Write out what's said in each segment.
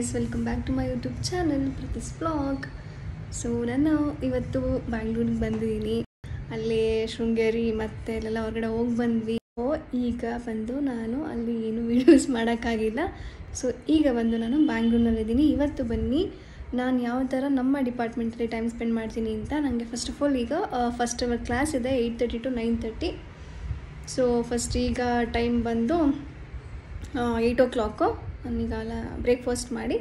guys, welcome back to my YouTube channel Prati's Vlog. So ನಾನು ಇವತ್ತು ಬ್ಯಾಂಗ್ಳೂರಿಗೆ ಬಂದಿದ್ದೀನಿ. ಅಲ್ಲಿ ಶೃಂಗೇರಿ ಮತ್ತೆ ಎಲ್ಲ ಹೊರಗಡೆ ಹೋಗಿ ಬಂದ್ವಿ. ಈಗ ಬಂದು ನಾನು ಅಲ್ಲಿ ಏನು ವಿಡಿಯೋಸ್ ಮಾಡೋಕ್ಕಾಗಿಲ್ಲ. ಸೊ ಈಗ ಬಂದು ನಾನು ಬ್ಯಾಂಗ್ಳೂರಿನಲ್ಲಿದ್ದೀನಿ. ಇವತ್ತು ಬನ್ನಿ ನಾನು ಯಾವ ಥರ ನಮ್ಮ ಡಿಪಾರ್ಟ್ಮೆಂಟಲ್ಲಿ ಟೈಮ್ ಸ್ಪೆಂಡ್ ಮಾಡ್ತೀನಿ ಅಂತ. ನನಗೆ ಫಸ್ಟ್ ಆಫ್ ಆಲ್ ಈಗ ಫಸ್ಟ್ ಅವರ್ ಕ್ಲಾಸ್ ಇದೆ 8:30 to 9:30. ಸೊ ಫಸ್ಟ್ ಈಗ ಟೈಮ್ ಬಂದು 8 o'clock. ನಾನೀಗಲ್ಲ ಬ್ರೇಕ್ಫಾಸ್ಟ್ ಮಾಡಿ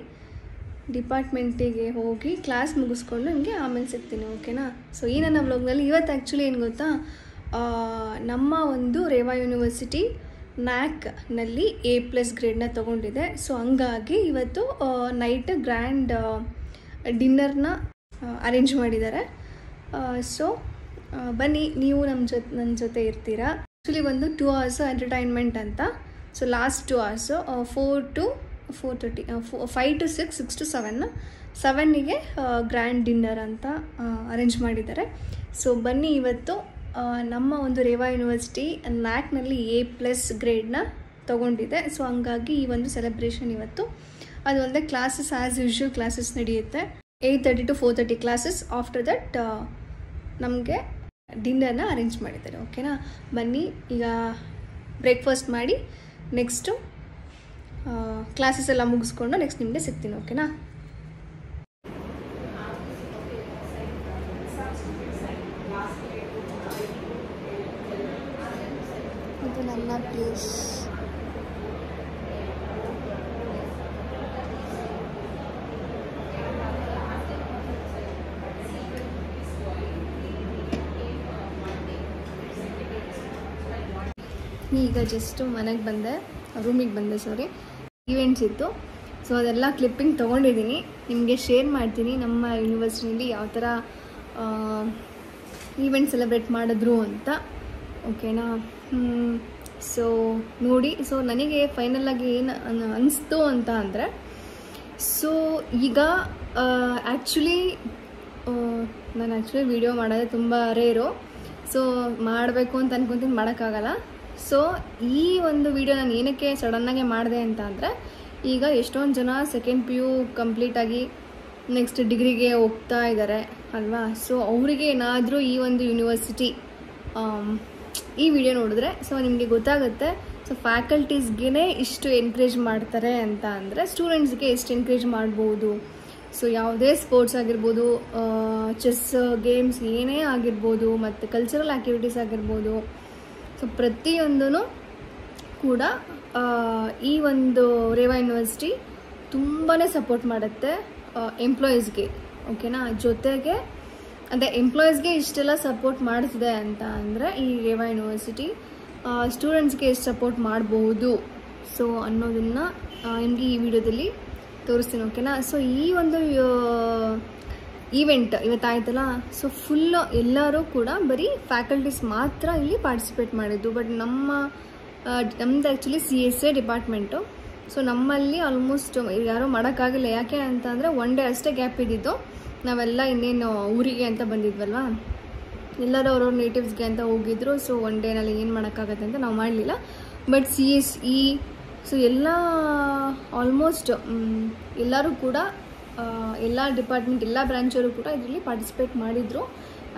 ಡಿಪಾರ್ಟ್ಮೆಂಟಿಗೆ ಹೋಗಿ ಕ್ಲಾಸ್ ಮುಗಿಸ್ಕೊಂಡು ನಿಮಗೆ ಆಮೇಲೆ ಸಿಗ್ತೀನಿ, ಓಕೆನಾ? ಸೊ ಈ ನನ್ನ ವ್ಲಾಗ್ನಲ್ಲಿ ಇವತ್ತು ಆ್ಯಕ್ಚುಲಿ ಏನು ಗೊತ್ತಾ, ನಮ್ಮ ಒಂದು ರೇವಾ ಯೂನಿವರ್ಸಿಟಿ ನ್ಯಾಕ್ನಲ್ಲಿ A+ ಗ್ರೇಡ್ನ ತೊಗೊಂಡಿದೆ. ಸೊ ಹಂಗಾಗಿ ಇವತ್ತು ನೈಟ್ ಗ್ರ್ಯಾಂಡ್ ಡಿನ್ನರ್ನ ಅರೇಂಜ್ ಮಾಡಿದ್ದಾರೆ. ಸೊ ಬನ್ನಿ ನೀವು ನನ್ನ ಜೊತೆ ಇರ್ತೀರಾ. ಆ್ಯಕ್ಚುಲಿ ಒಂದು 2 hours ಎಂಟರ್ಟೈನ್ಮೆಂಟ್ ಅಂತ. So last 2 hours 4 to 4:30, 5 to 6, 6 to 7, 7ಗೆ grand dinner ಅಂತ ಅರೇಂಜ್ ಮಾಡಿದ್ದಾರೆ. ಸೊ ಬನ್ನಿ ಇವತ್ತು ನಮ್ಮ ಒಂದು ರೇವಾ ಯೂನಿವರ್ಸಿಟಿ ನ್ಯಾಕ್ನಲ್ಲಿ A+ ಗ್ರೇಡ್ನ ತೊಗೊಂಡಿದೆ. ಸೊ ಹಂಗಾಗಿ ಈ ಒಂದು ಸೆಲೆಬ್ರೇಷನ್ ಇವತ್ತು. ಅದು ಒಂದೇ ಕ್ಲಾಸಸ್ ಆ್ಯಸ್ ಯೂಶ್ವಲ್ ಕ್ಲಾಸಸ್ ನಡೆಯುತ್ತೆ. 8:30 to 4:30 ಕ್ಲಾಸಸ್. ಆಫ್ಟರ್ ದಟ್ ನಮಗೆ ಡಿನ್ನರ್ನ ಅರೇಂಜ್ ಮಾಡಿದ್ದಾರೆ, ಓಕೆನಾ? ಬನ್ನಿ ಈಗ ಬ್ರೇಕ್ಫಾಸ್ಟ್ ಮಾಡಿ ನೆಕ್ಸ್ಟು ಕ್ಲಾಸಸ್ ಎಲ್ಲ ಮುಗಿಸ್ಕೊಂಡು ನೆಕ್ಸ್ಟ್ ನಿಮಗೆ ಸಿಗ್ತೀನಿ, ಓಕೆನಾ? ಇದು ನನ್ನ ಪ್ಲೇಸ್. ಈಗ ಜಸ್ಟ್ ಮನೆಗೆ ಬಂದೆ, ರೂಮಿಗೆ ಬಂದೆ, ಸಾರಿ. ಈವೆಂಟ್ಸ್ ಇತ್ತು. ಸೊ ಅದೆಲ್ಲ ಕ್ಲಿಪ್ಪಿಂಗ್ ತೊಗೊಂಡಿದ್ದೀನಿ, ನಿಮಗೆ ಶೇರ್ ಮಾಡ್ತೀನಿ ನಮ್ಮ ಯೂನಿವರ್ಸಿಟಿಯಲ್ಲಿ ಯಾವ ಥರ ಈವೆಂಟ್ ಸೆಲೆಬ್ರೇಟ್ ಮಾಡಿದ್ರು ಅಂತ, ಓಕೆನಾ? ಸೊ ನೋಡಿ. ಸೊ ನನಗೆ ಫೈನಲಾಗಿ ಏನು ಅನಿಸ್ತು ಅಂತ ಅಂದರೆ, ಸೊ ಈಗ ಆ್ಯಕ್ಚುಲಿ ನಾನು ವಿಡಿಯೋ ಮಾಡೋದೇ ತುಂಬ ರೇರು. ಸೊ ಮಾಡಬೇಕು ಅಂತ ಅನ್ಕೊತೀನಿ, ಮಾಡೋಕ್ಕಾಗಲ್ಲ. ಸೊ ಈ ಒಂದು ವಿಡಿಯೋ ನಾನು ಏನಕ್ಕೆ ಸಡನ್ನಾಗೆ ಮಾಡಿದೆ ಅಂತ ಅಂದರೆ, ಈಗ ಎಷ್ಟೊಂದು ಜನ ಸೆಕೆಂಡ್ PU ಕಂಪ್ಲೀಟಾಗಿ ನೆಕ್ಸ್ಟ್ ಡಿಗ್ರಿಗೆ ಹೋಗ್ತಾ ಇದ್ದಾರೆ ಅಲ್ವಾ? ಸೊ ಅವರಿಗೆ ಏನಾದರೂ ಈ ಒಂದು ಯೂನಿವರ್ಸಿಟಿ ಈ ವಿಡಿಯೋ ನೋಡಿದ್ರೆ ಸೊ ನಿಮಗೆ ಗೊತ್ತಾಗುತ್ತೆ. ಸೊ ಫ್ಯಾಕಲ್ಟೀಸ್ಗೆ ಇಷ್ಟು ಎನ್ಕರೇಜ್ ಮಾಡ್ತಾರೆ ಅಂತ ಅಂದರೆ ಸ್ಟೂಡೆಂಟ್ಸ್ಗೆ ಎಷ್ಟು ಎನ್ಕರೇಜ್ ಮಾಡ್ಬೋದು. ಸೊ ಯಾವುದೇ ಸ್ಪೋರ್ಟ್ಸ್ ಆಗಿರ್ಬೋದು, ಚೆಸ್ ಗೇಮ್ಸ್ ಏನೇ ಆಗಿರ್ಬೋದು, ಮತ್ತು ಕಲ್ಚರಲ್ ಆ್ಯಕ್ಟಿವಿಟೀಸ್ ಆಗಿರ್ಬೋದು, ಸೊ ಪ್ರತಿಯೊಂದೂ ಕೂಡ ಈ ಒಂದು ರೇವಾ ಯೂನಿವರ್ಸಿಟಿ ತುಂಬಾ ಸಪೋರ್ಟ್ ಮಾಡುತ್ತೆ ಎಂಪ್ಲಾಯೀಸ್ಗೆ, ಓಕೆನಾ? ಜೊತೆಗೆ ಅದೇ ಎಂಪ್ಲಾಯೀಸ್ಗೆ ಇಷ್ಟೆಲ್ಲ ಸಪೋರ್ಟ್ ಮಾಡ್ತಿದೆ ಅಂತ ಅಂದರೆ ಈ ರೇವಾ ಯೂನಿವರ್ಸಿಟಿ ಸ್ಟೂಡೆಂಟ್ಸ್ಗೆ ಎಷ್ಟು ಸಪೋರ್ಟ್ ಮಾಡಬಹುದು ಸೊ ಅನ್ನೋದನ್ನು ನಿಮಗೆ ಈ ವಿಡಿಯೋದಲ್ಲಿ ತೋರಿಸ್ತೀನಿ, ಓಕೆನಾ? ಸೊ ಈ ಒಂದು ಈವೆಂಟ್ ಇವತ್ತಾಯ್ತಲ್ಲ, ಸೊ ಫುಲ್ಲು ಎಲ್ಲರೂ ಕೂಡ ಬರೀ ಫ್ಯಾಕಲ್ಟೀಸ್ ಮಾತ್ರ ಇಲ್ಲಿ ಪಾರ್ಟಿಸಿಪೇಟ್ ಮಾಡಿದ್ದು. ಬಟ್ ನಮ್ಮದು ಆ್ಯಕ್ಚುಲಿ CSA ಡಿಪಾರ್ಟ್ಮೆಂಟು. ಸೊ ನಮ್ಮಲ್ಲಿ ಆಲ್ಮೋಸ್ಟ್ ಯಾರೂ ಮಾಡೋಕ್ಕಾಗಿಲ್ಲ. ಯಾಕೆ ಅಂತ ಅಂದರೆ 1 day ಅಷ್ಟೇ ಗ್ಯಾಪ್ ಇದ್ದಿದ್ದು. ನಾವೆಲ್ಲ ಇನ್ನೇನು ಊರಿಗೆ ಅಂತ ಬಂದಿದ್ವಲ್ವ, ಎಲ್ಲರೂ ಅವ್ರವ್ರ ನೇಟಿವ್ಸ್ಗೆ ಅಂತ ಹೋಗಿದ್ರು. ಸೊ 1 ಡೇನಲ್ಲಿ ಏನು ಮಾಡೋಕ್ಕಾಗತ್ತೆ ಅಂತ ನಾವು ಮಾಡಲಿಲ್ಲ. ಬಟ್ CSE ಸೊ ಎಲ್ಲ ಆಲ್ಮೋಸ್ಟ್ ಎಲ್ಲರೂ ಕೂಡ ಎಲ್ಲ ಡಿಪಾರ್ಟ್ಮೆಂಟ್ ಎಲ್ಲ ಬ್ರಾಂಚವರು ಕೂಡ ಇದರಲ್ಲಿ ಪಾರ್ಟಿಸಿಪೇಟ್ ಮಾಡಿದರು.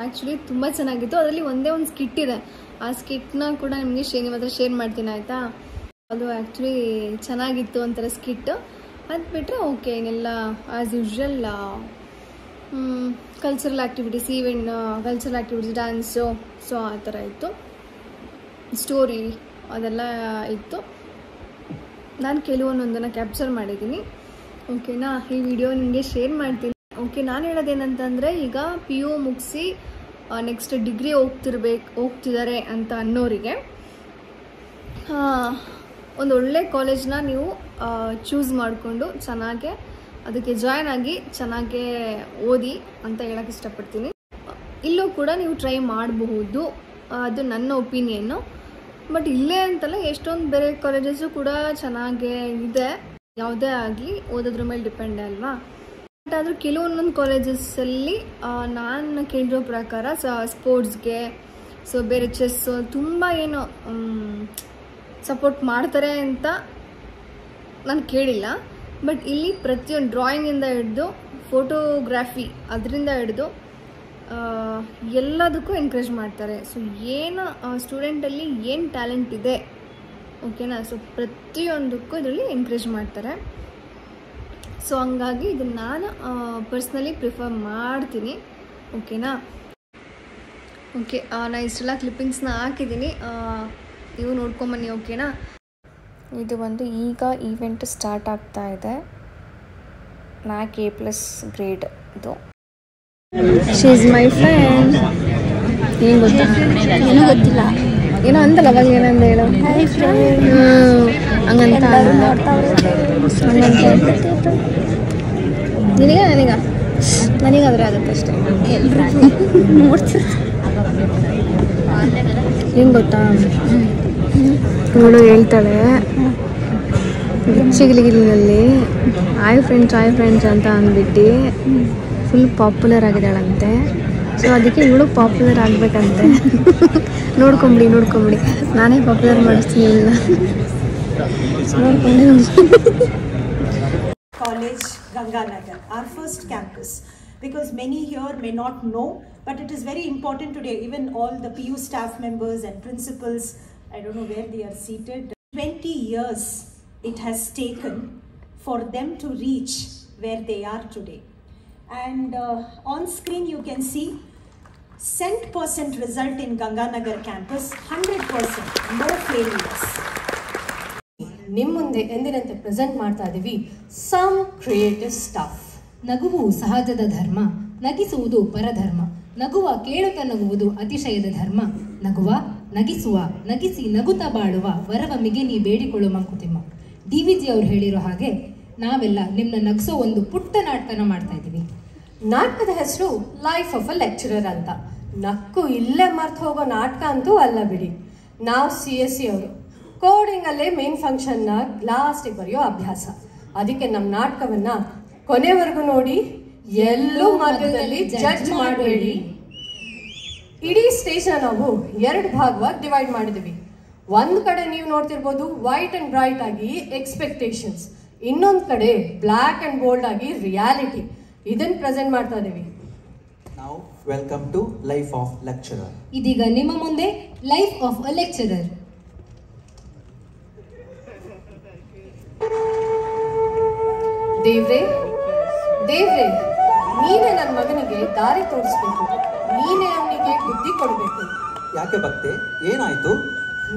ಆ್ಯಕ್ಚುಲಿ ತುಂಬ ಚೆನ್ನಾಗಿತ್ತು. ಅದರಲ್ಲಿ ಒಂದೇ ಒಂದು ಸ್ಕಿಟ್ ಇದೆ, ಆ ಸ್ಕಿಟ್ನ ಕೂಡ ನಿಮಗೆ ನಿಮ್ಮ ಶೇರ್ ಮಾಡ್ತೀನಿ, ಆಯಿತಾ? ಅದು ಆ್ಯಕ್ಚುಲಿ ಚೆನ್ನಾಗಿತ್ತು ಒಂಥರ ಸ್ಕಿಟ್. ಅದು ಬಿಟ್ಟರೆ ಓಕೆ, ಇನ್ನೆಲ್ಲ as usual cultural activities, event cultural activities, dance, so ಆ ಥರ ಇತ್ತು. ಸ್ಟೋರಿ ಅದೆಲ್ಲ ಇತ್ತು. ನಾನು ಕೆಲವೊಂದೊಂದನ್ನು ಕ್ಯಾಪ್ಚರ್ ಮಾಡಿದ್ದೀನಿ, ಓಕೆನಾ? ಈ ವಿಡಿಯೋ ನಿಮಗೆ ಶೇರ್ ಮಾಡ್ತೀನಿ. ಓಕೆ, ನಾನು ಹೇಳೋದೇನಂತಂದರೆ, ಈಗ PU ಮುಗಿಸಿ ನೆಕ್ಸ್ಟ್ ಡಿಗ್ರಿ ಹೋಗ್ತಿದ್ದಾರೆ ಅಂತ ಅನ್ನೋರಿಗೆ ಒಂದು ಒಳ್ಳೆ ಕಾಲೇಜ್ನ ನೀವು ಚೂಸ್ ಮಾಡಿಕೊಂಡು ಚೆನ್ನಾಗೆ ಅದಕ್ಕೆ ಜಾಯ್ನ್ ಆಗಿ ಚೆನ್ನಾಗೆ ಓದಿ ಅಂತ ಹೇಳೋಕ್ಕೆ ಇಷ್ಟಪಡ್ತೀನಿ. ಇಲ್ಲೂ ಕೂಡ ನೀವು ಟ್ರೈ ಮಾಡಬಹುದು, ಅದು ನನ್ನ ಒಪಿನಿಯನ್ನು. ಬಟ್ ಇಲ್ಲೇ ಅಂತಲ್ಲ, ಎಷ್ಟೊಂದು ಬೇರೆ ಕಾಲೇಜಸ್ಸು ಕೂಡ ಚೆನ್ನಾಗೇ ಇದೆ. ಯಾವುದೇ ಆಗಲಿ ಓದೋದ್ರ ಮೇಲೆ ಡಿಪೆಂಡ್ ಅಲ್ವಾ? ಬಟ್ ಆದರೂ ಕೆಲವೊಂದೊಂದು ಕಾಲೇಜಸ್ಸಲ್ಲಿ ನಾನು ಕೇಳಿರೋ ಪ್ರಕಾರ ಸ್ಪೋರ್ಟ್ಸ್ಗೆ, ಸೊ ಬೇರೆ ಚೆಸ್ಸು ತುಂಬ ಏನು ಸಪೋರ್ಟ್ ಮಾಡ್ತಾರೆ ಅಂತ ನಾನು ಕೇಳಿಲ್ಲ. ಬಟ್ ಇಲ್ಲಿ ಪ್ರತಿಯೊಂದು ಡ್ರಾಯಿಂಗಿಂದ ಹಿಡಿದು ಫೋಟೋಗ್ರಾಫಿ ಅದರಿಂದ ಹಿಡಿದು ಎಲ್ಲದಕ್ಕೂ ಎನ್ಕರೇಜ್ ಮಾಡ್ತಾರೆ. ಸೊ ಏನು ಸ್ಟೂಡೆಂಟಲ್ಲಿ ಏನು ಟ್ಯಾಲೆಂಟ್ ಇದೆ, ಓಕೆನಾ, ಸೊ ಪ್ರತಿಯೊಂದಕ್ಕೂ ಇದರಲ್ಲಿ ಎನ್ಕರೇಜ್ ಮಾಡ್ತಾರೆ. ಸೊ ಹಂಗಾಗಿ ಇದನ್ನು ನಾನು ಪರ್ಸ್ನಲಿ ಪ್ರಿಫರ್ ಮಾಡ್ತೀನಿ, ಓಕೆನಾ. ಓಕೆ, ನಾನು ಇಷ್ಟೆಲ್ಲ ಕ್ಲಿಪ್ಪಿಂಗ್ಸ್ನ ಹಾಕಿದ್ದೀನಿ, ನೀವು ನೋಡ್ಕೊಂಬನ್ನಿ, ಓಕೆನಾ. ಇದು ಒಂದು ಈಗ ಈವೆಂಟ್ ಸ್ಟಾರ್ಟ್ ಆಗ್ತಾ ಇದೆ, ನ್ಯಾಕ್ A+ ಗ್ರೇಡ್ ಇದು. She is my friend. ಏನು ಗೊತ್ತಾ, ಏನೂ ಗೊತ್ತಿಲ್ಲ, ಏನೋ ಅಂತಲ್ಲ ಅವಾಗ, ಏನಂದ ಹೇಳೋ ಹಂಗಂತ ನಿನಗ ನನಗಾದರೆ ಆಗುತ್ತೆ ಅಷ್ಟೇ. ನೋಡ್ತೀರ ಏನು ಗೊತ್ತಾ, ಇವಳು ಹೇಳ್ತಾಳೆ ಚಿಗಿಲಿಗಿಲಿನಲ್ಲಿ ಹಾಯ್ ಫ್ರೆಂಡ್ಸ್ ಅಂತ ಅಂದ್ಬಿಟ್ಟು ಫುಲ್ ಪಾಪ್ಯುಲರ್ ಆಗಿದ್ದಾಳಂತೆ. ಸೊ ಅದಕ್ಕೆ ಇವಳು ಪಾಪ್ಯುಲರ್ ಆಗಬೇಕಂತೆ. ನೋಡ್ಕೊಂಬಿಡಿ, ನಾನೇ ಪಾಪ್ಯುಲರ್ ಮಾಡಿಸ್ತೀನಿ ಇಲ್ಲ ನೋಡ್ಕೊಂಡೆ. College Ganganagar, our first campus, because many here may not know, but it is very important today. Even all the PU staff members and principals, I don't know where they are seated. 20 years it has taken for them to reach where they are today. And on screen you can see cent% result in Ganganagar campus, 100%, no failures. ನಿಮ್ಮ ಮುಂದೆ ಎಂದಿನಂತೆ present ಮಾಡ್ತಾ ಇದ್ದೀವಿ some creative stuff. ನಗುವು ಸಹಜದ ಧರ್ಮ, ನಗಿಸುವುದು ಪರಧರ್ಮ. ನಗುವ ಕೇಳುತ್ತ ನಗುವುದು ಅತಿಶಯದ ಧರ್ಮ. ನಗುವ ನಗಿಸುವ ನಗಿಸಿ ನಗುತ್ತಾ ಬಾಳುವ ವರವಮಿಗೆ ನೀ ಬೇಡಿಕೊಳ್ಳು ಮಂಕುತಿಮ್ಮ. DVG ಅವ್ರು ಹೇಳಿರೋ ಹಾಗೆ ನಾವೆಲ್ಲ ನಿಮ್ಮನ್ನ ನಗಿಸೋ ಒಂದು ಪುಟ್ಟ ನಾಟಕನ ಮಾಡ್ತಾ ಇದ್ದೀವಿ. ನಾಟಕದ ಹೆಸರು ಲೈಫ್ ಆಫ್ ಅ ಲೆಕ್ಚರರ್ ಅಂತ. ನಕ್ಕು ಇಲ್ಲೇ ಮರ್ತು ಹೋಗೋ ನಾಟಕ ಅಂತೂ ಅಲ್ಲ ಬಿಡಿ. ನಾವು CSE ಅವರು ಕೋಡಿಂಗಲ್ಲೇ ಮೇನ್ ಫಂಕ್ಷನ್ನ ಲಾಸ್ಟಿಗೆ ಬರೆಯೋ ಅಭ್ಯಾಸ. ಅದಕ್ಕೆ ನಮ್ಮ ನಾಟಕವನ್ನ ಕೊನೆವರೆಗೂ ನೋಡಿ, ಎಲ್ಲೂ ಮಧ್ಯದಲ್ಲಿ ಜಡ್ಜ್ ಮಾಡಬೇಡಿ. ಇಡೀ ಸ್ಟೇಜ್ನ ನಾವು 2 ಭಾಗವಾಗಿ ಡಿವೈಡ್ ಮಾಡಿದ್ದೀವಿ. ಒಂದು ಕಡೆ ನೀವು ನೋಡ್ತಿರ್ಬೋದು ವೈಟ್ ಅಂಡ್ ಬ್ರೈಟ್ ಆಗಿ ಎಕ್ಸ್ಪೆಕ್ಟೇಷನ್ಸ್, ಇನ್ನೊಂದು ಕಡೆ ಬ್ಲ್ಯಾಕ್ ಅಂಡ್ ಬೋಲ್ಡ್ ಆಗಿ ರಿಯಾಲಿಟಿ. ಇದನ್ನ ಪ್ರೆಸೆಂಟ್ ಮಾಡ್ತಾ ಇದ್ದೀವಿ. Now welcome to Life of Lecturer. ಇದೀಗ ನಿಮ್ಮ ಮುಂದೆ ಲೈಫ್ ಆಫ್ ಅ ಲೆಕ್ಚರರ್. ದೇವ್ರೆ ನೀನೇ ನನ್ನ ಮಗನಿಗೆ ದಾರಿ ತೋರಿಸ್ಬೇಕು, ನೀನೇ ಅವನಿಗೆ ಬುದ್ಧಿ ಕೊಡಬೇಕು. ಯಾಕೆ ಭಕ್ತೆ, ಏನಾಯ್ತು?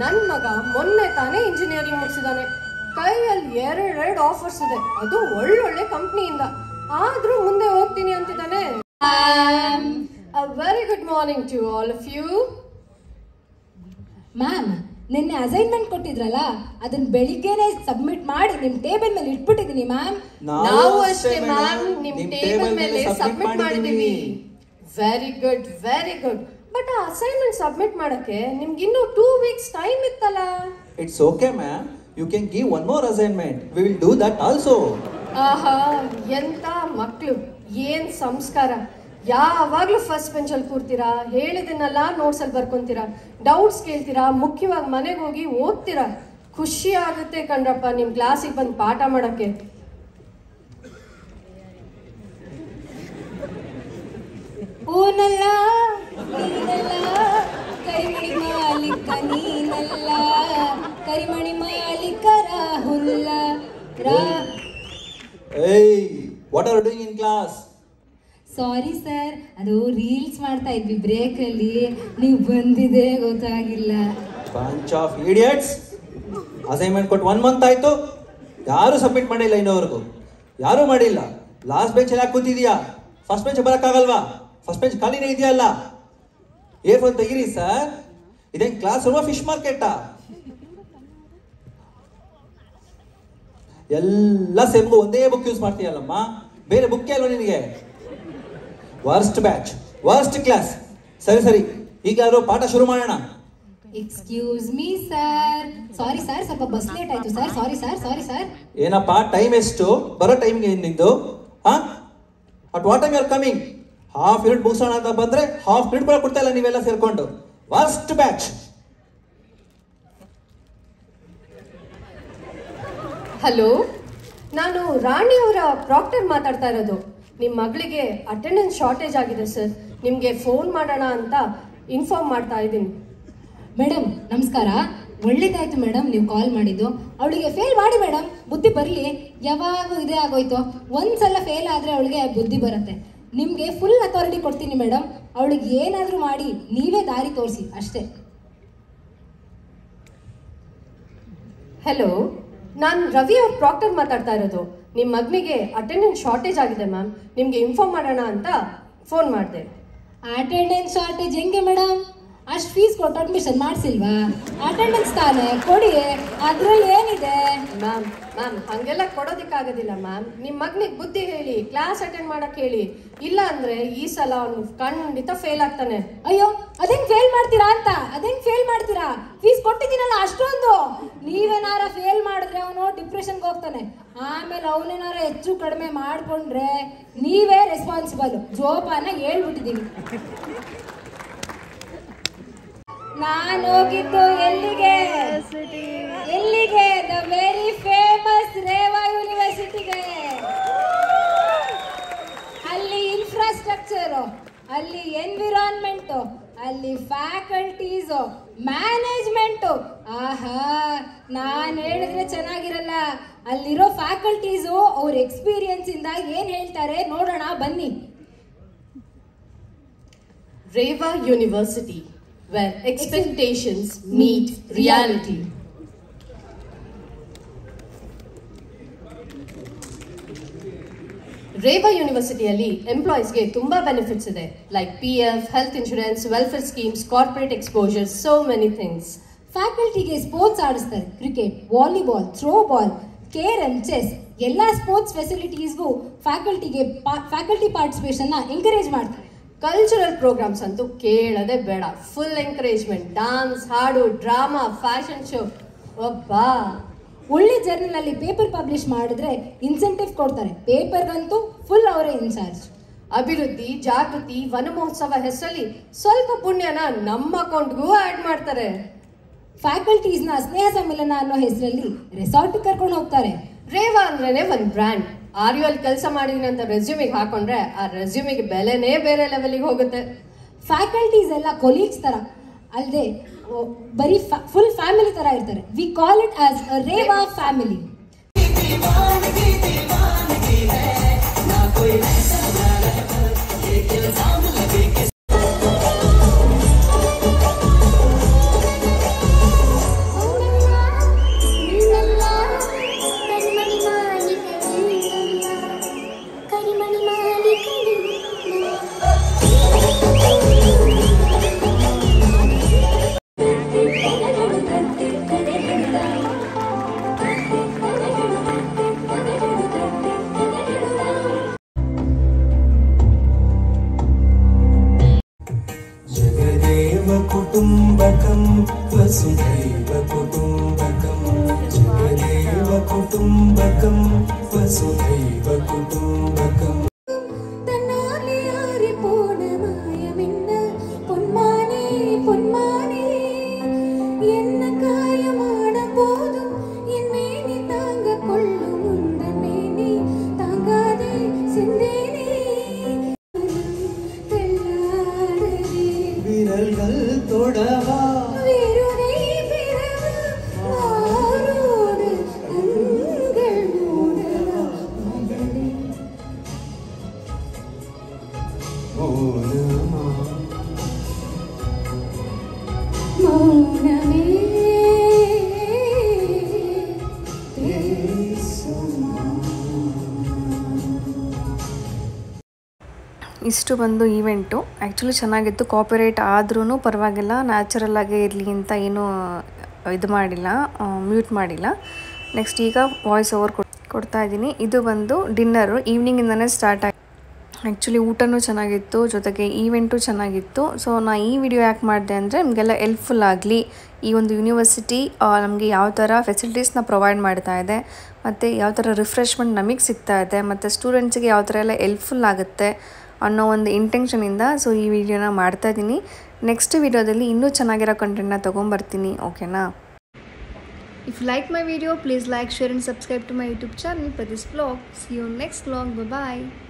ನನ್ನ ಮಗ ಮೊನ್ನೆ ತಾನೇ ಇಂಜಿನಿಯರಿಂಗ್ ಮುಗಿಸಿದಾನೆ. ಕೈಯಲ್ಲಿ 2 ಆಫರ್ಸ್ ಇದೆ, ಅದು ಒಳ್ಳೊಳ್ಳೆ ಕಂಪ್ನಿಯಿಂದ. ಆದ್ರೂ ಮುಂದೆ ಹೋಗ್ತೀನಿ ಅಂತಿದ್ದಾನೆ. A very good morning to all of you. Ma'am, ನಿನ್ನೆ ಅಸೈನ್ಮೆಂಟ್ ಕೊಟ್ಟಿದ್ರಲ್ಲ, ಅದನ್ನ ಬೆಳಿಗ್ಗೆನೆ ಸಬ್ಮಿಟ್ ಮಾಡಿ ನಿಮ್ ಟೇಬಲ್ ಮೇಲೆ ಇಟ್ಬಿಟ್ಟಿದೀನಿ ಮ್ಯಾಮ್. ನಾವು ಅಷ್ಟೇ ಮ್ಯಾಮ್, ನಿಮ್ ಟೇಬಲ್ ಮೇಲೆ ಸಬ್ಮಿಟ್ ಮಾಡಿದೀವಿ. Very good. ಬಟ್ ಆ ಅಸೈನ್ಮೆಂಟ್ ಸಬ್ಮಿಟ್ ಮಾಡಕ್ಕೆ ನಿಮ್ಗೆ ಇನ್ನೂ 2 weeks ಟೈಮ್ ಇತ್ತಲ್ಲ. It's okay ma'am, you can give one more assignment, we will do that also. ಆಹಾ, ಎಂತ ಮಕ್ಳು, ಏನ್ ಸಂಸ್ಕಾರ. ಯಾವಾಗ್ಲೂ ಫಸ್ಟ್ ಬೆಂಚಲ್ಲಿ ಕೂರ್ತೀರಾ, ಹೇಳಿದನ್ನೆಲ್ಲ ನೋಟ್ಸ್ ಅಲ್ಲಿ ಬರ್ಕೊಂತೀರಾ, ಡೌಟ್ಸ್ ಕೇಳ್ತೀರಾ, ಮುಖ್ಯವಾಗಿ ಮನೆಗೆ ಹೋಗಿ ಓದ್ತೀರಾ. ಖುಷಿ ಆಗುತ್ತೆ ಕಣ್ರಪ್ಪ ನಿಮ್ ಕ್ಲಾಸಿಗೆ ಬಂದು ಪಾಠ ಮಾಡಕ್ಕೆ. ಓನಲ್ಲ ನೀನಲ್ಲ ಕರಿಮಣಿ ಮಾಲೀಕ, ನೀನಲ್ಲ ಕರಿಮಣಿ ಮಾಲೀಕ ರಾಹುಲ್ಲ. Hey, what are you doing in class? Sorry sir, ಅದು ರೀಲ್ಸ್ ಮಾಡ್ತಾ ಇದ್ವಿ ಬ್ರೇಕ್ ಅಲ್ಲಿ, ನೀವು ಬಂದಿದೆ ಗೊತ್ತಾಗಿಲ್ಲ. Bunch of idiots. ಅಸೈನ್ಮೆಂಟ್ ಕೊಟ್ಟು 1 month ಆಯ್ತು, ಯಾರು ಸಬ್ಮಿಟ್ ಮಾಡಿಲ್ಲ ಇನ್ನೋವರೆಗೂ, ಯಾರು ಮಾಡಿಲ್ಲ. ಲಾಸ್ಟ್ ಬೆಂಚ್ ಯಾಕೆ ಕೂತಿದ್ಯಾ? ಫಸ್ಟ್ ಬೆಂಚ್ ಬರಕ್ಕಾಗಲ್ವಾ? ಫಸ್ಟ್ ಬೆಂಚ್ ಖಾಲಿನೇ ಇದೆಯಲ್ಲ. ಏರ್ಫೋನ್ ತೆಗಿರಿ ಸರ್, ಇದೇನ್ ಕ್ಲಾಸ್ ರೂಮಾ ಫಿಶ್ ಮಾರ್ಕೆಟಾ? ಎಲ್ಲ ಸೆಮ್ಗೂ ಒಂದೇ ಬುಕ್ ಯೂಸ್ ಮಾಡ್ತೀಯಲ್ಲಮ್ಮ, ಬೇರೆ ಬುಕ್ ಅಲ್ವಾ ನಿನಗೆ? Worst batch, worst class. ಸರಿ ಈಗಾದ್ರೂ ಪಾಠ ಶುರು ಮಾಡೋಣ. Excuse me sir, sorry sir, ಸ್ವಲ್ಪ ಬಸ್ ಲೇಟ್ ಆಯ್ತು ಸರ್, ಸಾರಿ ಸರ್. ಏನಪ್ಪ ಟೈಮ್ ಎಷ್ಟು? ಬರೋ ಟೈಮ್ಗೆ ನಿಂದು at what time you are coming? Half minute ಮುಗಿಸೋಣ ಅಂತ ಬಂದ್ರೆ ಹಾಫ್ ಮಿನಿಟ್ ಕೂಡ ಕೊಡ್ತಾ ಇಲ್ಲ ನೀವೆಲ್ಲ ಸೇರ್ಕೊಂಡು. Worst batch. ಹಲೋ, ನಾನು ರಾಣಿಯವರ ಪ್ರಾಕ್ಟರ್ ಮಾತಾಡ್ತಾ ಇರೋದು. ನಿಮ್ಮ ಮಗಳಿಗೆ ಅಟೆಂಡೆನ್ಸ್ ಶಾರ್ಟೇಜ್ ಆಗಿದೆ ಸರ್. ನಿಮಗೆ ಫೋನ್ ಮಾಡೋಣ ಅಂತ ಇನ್ಫಾರ್ಮ್ ಮಾಡ್ತಾ ಇದ್ದೀನಿ. ಮೇಡಮ್ ನಮಸ್ಕಾರ. ಒಳ್ಳೇದಾಯ್ತು ಮೇಡಮ್ ನೀವು ಕಾಲ್ ಮಾಡಿದ್ದು. ಅವಳಿಗೆ ಫೇಲ್ ಮಾಡಿ ಮೇಡಮ್, ಬುದ್ಧಿ ಬರಲಿ. ಯಾವಾಗೂ ಇದೇ ಆಗೋಯ್ತು. ಒಂದ್ಸಲ ಫೇಲ್ ಆದರೆ ಅವಳಿಗೆ ಬುದ್ಧಿ ಬರುತ್ತೆ. ನಿಮಗೆ ಫುಲ್ ಅಥಾರಿಟಿ ಕೊಡ್ತೀನಿ ಮೇಡಮ್. ಅವಳಿಗೆ ಏನಾದರೂ ಮಾಡಿ ನೀವೇ ದಾರಿ ತೋರಿಸಿ ಅಷ್ಟೇ. ಹಲೋ, ನಾನು ರವಿ ಅವ್ರ ಪ್ರಾಕ್ಟರ್ ಮಾತಾಡ್ತಾ ಇರೋದು. ನಿಮ್ಮ ಮಗನಿಗೆ ಅಟೆಂಡೆನ್ಸ್ ಶಾರ್ಟೇಜ್ ಆಗಿದೆ ಮ್ಯಾಮ್. ನಿಮಗೆ ಇನ್ಫಾರ್ಮ್ ಮಾಡೋಣ ಅಂತ ಫೋನ್ ಮಾಡಿದೆ. ಅಟೆಂಡೆನ್ಸ್ ಶಾರ್ಟೇಜ್ ಹೆಂಗೆ ಮೇಡಮ್? ಅಷ್ಟು ಫೀಸ್ ಕೊಟ್ಟು ಅಡ್ಮಿಷನ್ ಮಾಡಿಸಿಲ್ವಾ? ಅಟೆಂಡೆನ್ಸ್ ತಾನೇ ಕೊಡಿ, ಅದ್ರಲ್ಲಿ ಏನಿದೆ? ಮ್ಯಾಮ್ ಹಾಗೆಲ್ಲ ಕೊಡೋದಕ್ಕಾಗೋದಿಲ್ಲ ಮ್ಯಾಮ್. ನಿಮ್ಮ ಮಗನಿಗೆ ಬುದ್ಧಿ ಹೇಳಿ, ಕ್ಲಾಸ್ ಅಟೆಂಡ್ ಮಾಡಕ್ಕೆ ಹೇಳಿ. ಇಲ್ಲ ಅಂದರೆ ಈ ಸಲ ಅವನು ಖಂಡಿತ ಫೇಲ್ ಆಗ್ತಾನೆ. ಅಯ್ಯೋ ಅದೇಂಗೆ ಫೇಲ್ ಮಾಡ್ತೀರಾ ಅಂತ? ಅದೇಂಗೆ ಫೇಲ್ ಮಾಡ್ತೀರಾ? ಫೀಸ್ ಕೊಟ್ಟಿದ್ದೀನಲ್ಲ ಅಷ್ಟೊಂದು. ನೀವೇನಾರ ಫೇಲ್ ಮಾಡಿದ್ರೆ ಅವನು ಡಿಪ್ರೆಷನ್ಗೆ ಹೋಗ್ತಾನೆ. ಆಮೇಲೆ ಅವನೇನಾರ ಹೆಚ್ಚು ಕಡಿಮೆ ಮಾಡಿಕೊಂಡ್ರೆ ನೀವೇ ರೆಸ್ಪಾನ್ಸಿಬಲ್. ಜೋಪಾನ ಹೇಳ್ಬಿಟ್ಟಿದ್ದೀವಿ. ನಾನು ಹೋಗಿದ್ದು ಎಲ್ಲಿಗೆ? ದ ವೆರಿ ಫೇಮಸ್ ರೇವಾ ಯೂನಿವರ್ಸಿಟಿಗೆ. ಅಲ್ಲಿ ಇನ್ಫ್ರಾಸ್ಟ್ರಕ್ಚರು, ಅಲ್ಲಿ ಎನ್ವಿರಾನ್ಮೆಂಟು, ಅಲ್ಲಿ ಫ್ಯಾಕಲ್ಟೀಸು, ಮ್ಯಾನೇಜ್ಮೆಂಟು. ಆಹಾ, ನಾನು ಹೇಳಿದ್ರೆ ಚೆನ್ನಾಗಿರಲ್ಲ. ಅಲ್ಲಿರೋ ಫ್ಯಾಕಲ್ಟೀಸು ಅವ್ರ ಎಕ್ಸ್ಪೀರಿಯನ್ಸ್ ಇಂದ ಏನ್ ಹೇಳ್ತಾರೆ ನೋಡೋಣ ಬನ್ನಿ. Reva university, where expectations meet reality. Reva ಯೂನಿವರ್ಸಿಟಿಯಲ್ಲಿ ಎಂಪ್ಲಾಯೀಸ್ಗೆ ತುಂಬ ಬೆನಿಫಿಟ್ಸ್ ಇದೆ. Like PF, health insurance, welfare schemes, corporate exposure, so many things. ಫ್ಯಾಕಲ್ಟಿಗೆ ಸ್ಪೋರ್ಟ್ಸ್ ಆಡಿಸ್ತಾರೆ. Cricket, volleyball, throw ball, carrom, chess ಎಲ್ಲ ಸ್ಪೋರ್ಟ್ಸ್ ಫೆಸಿಲಿಟೀಸ್ಗೂ ಫ್ಯಾಕಲ್ಟಿ ಪಾರ್ಟಿಸಿಪೇಷನ್ನ ಎಂಕರೇಜ್ ಮಾಡ್ತಾರೆ. ಕಲ್ಚರಲ್ ಪ್ರೋಗ್ರಾಮ್ಸ್ ಅಂತೂ ಕೇಳೋದೇ ಬೇಡ. Full encouragement. ಡಾನ್ಸ್, ಹಾಡು, ಡ್ರಾಮಾ, ಫ್ಯಾಷನ್ ಶೋ. ಒಬ್ಬಾ ಒಳ್ಳೆ ಜರ್ನಲಲ್ಲಿ ಪೇಪರ್ ಪಬ್ಲಿಷ್ ಮಾಡಿದ್ರೆ ಇನ್ಸೆಂಟಿವ್ ಕೊಡ್ತಾರೆ. ಪೇಪರ್ಗಂತೂ ಫುಲ್ ಅವರೇ ಇನ್ಚಾರ್ಜ್. ಅಭಿವೃದ್ಧಿ, ಜಾಗೃತಿ, ವನ ಮಹೋತ್ಸವ ಹೆಸರಲ್ಲಿ ಸ್ವಲ್ಪ ಪುಣ್ಯನ ನಮ್ಮ ಅಕೌಂಟ್ಗೂ ಆ್ಯಡ್ ಮಾಡ್ತಾರೆ. ಫ್ಯಾಕಲ್ಟೀಸ್ನ ಸ್ನೇಹ ಸಮ್ಮೇಳನ ಅನ್ನೋ ಹೆಸರಲ್ಲಿ ರೆಸಾರ್ಟ್ ಕರ್ಕೊಂಡು ಹೋಗ್ತಾರೆ. ರೇವಾ ಅಂದ್ರೇನೆ ಒಂದು ಬ್ರ್ಯಾಂಡ್. RUL ಕೆಲಸ ಮಾಡಿದೀನಿ ಅಂತ ರೆಸ್ಯೂಮಿಗೆ ಹಾಕೊಂಡ್ರೆ ಆ ರೆಸ್ಯೂಮಿಗೆ ಬೆಲೆನೇ ಬೇರೆ ಲೆವೆಲಿಗೆ ಹೋಗುತ್ತೆ. ಫ್ಯಾಕಲ್ಟೀಸ್ ಎಲ್ಲ ಕೊಲೀಗ್ಸ್ ಥರ ಅಲ್ಲದೆ ಬರೀ ಫುಲ್ ಫ್ಯಾಮಿಲಿ ಥರ ಇರ್ತಾರೆ. We call it as a Reva family. कुटुंबकं वसुधैव कुटुंबकं जगदेव कुटुंबकं वसुधैव कुटुंबकं ಇಷ್ಟು ಬಂದು ಈವೆಂಟು ಆ್ಯಕ್ಚುಲಿ ಚೆನ್ನಾಗಿತ್ತು. ಕಾಪಿರೈಟ್ ಆದ್ರೂ ಪರವಾಗಿಲ್ಲ, ನ್ಯಾಚುರಲ್ಲಾಗೇ ಇರಲಿ ಅಂತ ಏನೂ ಇದು ಮಾಡಿಲ್ಲ, ಮ್ಯೂಟ್ ಮಾಡಿಲ್ಲ. ನೆಕ್ಸ್ಟ್ ಈಗ ವಾಯ್ಸ್ ಓವರ್ ಕೊಡ್ತಾ ಇದ್ದೀನಿ. ಇದು ಬಂದು ಡಿನ್ನರು ಈವ್ನಿಂಗಿಂದನೇ ಸ್ಟಾರ್ಟ್ ಆಗಿ ಆ್ಯಕ್ಚುಲಿ ಊಟನೂ ಚೆನ್ನಾಗಿತ್ತು, ಜೊತೆಗೆ ಈವೆಂಟು ಚೆನ್ನಾಗಿತ್ತು. ಸೊ ನಾನು ಈ ವಿಡಿಯೋ ಯಾಕೆ ಮಾಡಿದೆ ಅಂದರೆ ನಿಮಗೆಲ್ಲ ಹೆಲ್ಪ್ಫುಲ್ ಆಗಲಿ. ಈ ಒಂದು ಯೂನಿವರ್ಸಿಟಿ ನಮಗೆ ಯಾವ ಥರ ಫೆಸಿಲಿಟೀಸ್ನ ಪ್ರೊವೈಡ್ ಮಾಡ್ತಾ ಇದೆ, ಮತ್ತು ಯಾವ ಥರ ರಿಫ್ರೆಶ್ಮೆಂಟ್ ನಮಗೆ ಸಿಗ್ತಾ ಇದೆ, ಮತ್ತು ಸ್ಟೂಡೆಂಟ್ಸಿಗೆ ಯಾವ ಥರ ಎಲ್ಲ ಹೆಲ್ಪ್ಫುಲ್ ಆಗುತ್ತೆ ಅನ್ನೋ ಒಂದು ಇಂಟೆನ್ಷನಿಂದ ಸೊ ಈ ವಿಡಿಯೋನ ಮಾಡ್ತಾಯಿದ್ದೀನಿ. ನೆಕ್ಸ್ಟ್ ವಿಡಿಯೋದಲ್ಲಿ ಇನ್ನೂ ಚೆನ್ನಾಗಿರೋ ಕಂಟೆಂಟ್ನ ತೊಗೊಂಬರ್ತೀನಿ. ಓಕೆನಾ? If you like my video, please like, share and subscribe to my YouTube channel Pratis Vlog. See you on next vlog. Bye bye.